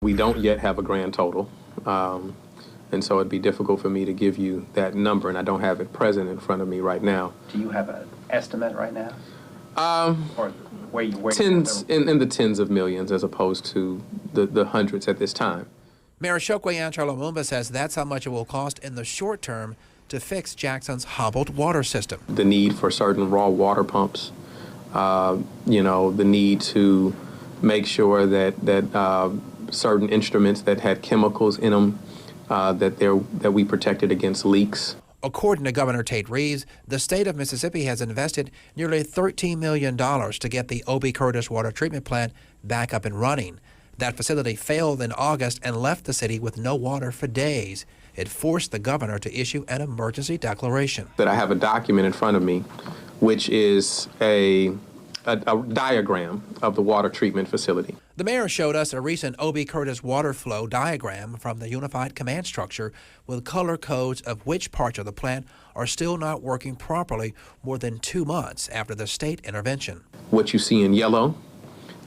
We don't yet have a grand total, and so it'd be difficult for me to give you that number, and I don't have it present in front of me right now. Do you have an estimate right now? Or where Tens, in the tens of millions as opposed to the hundreds at this time. Mayor Chokwe Anchor Lumumba says that's how much it will cost in the short term to fix Jackson's hobbled water system. The need for certain raw water pumps, the need to make sure that certain instruments that had chemicals in them, that we protected against leaks. According to Governor Tate Reeves, the state of Mississippi has invested nearly $13 million to get the O.B. Curtis water treatment plant back up and running. That facility failed in August and left the city with no water for days. It forced the governor to issue an emergency declaration. That I have a document in front of me, which is a diagram of the water treatment facility. The mayor showed us a recent O.B. Curtis water flow diagram from the Unified Command Structure with color codes of which parts of the plant are still not working properly more than 2 months after the state intervention. What you see in yellow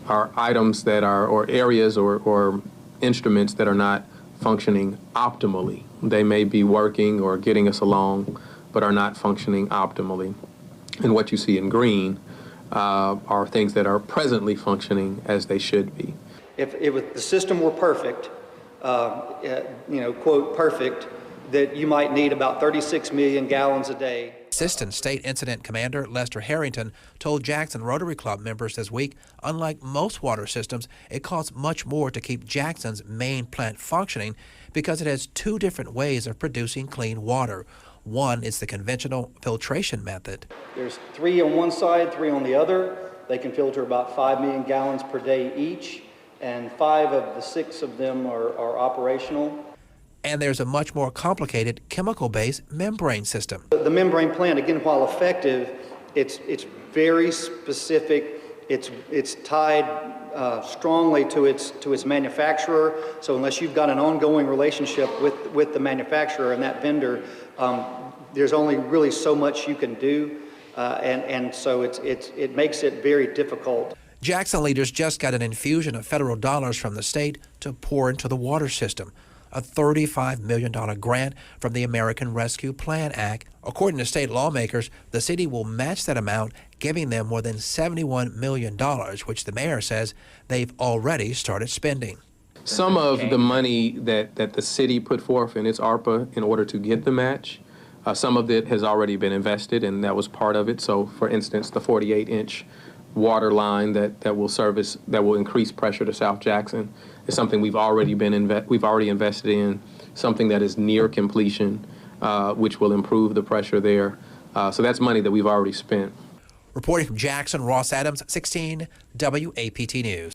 are items that are, or areas or instruments that are not functioning optimally. They may be working or getting us along, but are not functioning optimally. And what you see in green are things that are presently functioning as they should be. If the system were perfect, quote perfect, that you might need about 36 million gallons a day. Assistant State Incident Commander Lester Harrington told Jackson Rotary Club members this week, unlike most water systems, it costs much more to keep Jackson's main plant functioning because it has 2 different ways of producing clean water. One is the conventional filtration method. There's 3 on one side, 3 on the other. They can filter about 5 million gallons per day each, and 5 of the 6 of them are operational. And there's a much more complicated chemical-based membrane system. The membrane plant, again, while effective, it's very specific. It's tied strongly to its manufacturer. So unless you've got an ongoing relationship with the manufacturer and that vendor, there's only really so much you can do, and so it makes it very difficult. Jackson leaders just got an infusion of federal dollars from the state to pour into the water system. A $35 million grant from the American Rescue Plan Act. According to state lawmakers, the city will match that amount, giving them more than $71 million, which the mayor says they've already started spending. Some of the money that the city put forth in its ARPA in order to get the match, some of it has already been invested, and that was part of it. So, for instance, the 48-inch water line that will increase pressure to South Jackson is something we've already invested in, something that is near completion, which will improve the pressure there. So that's money that we've already spent. Reporting from Jackson, Ross Adams, 16 WAPT News.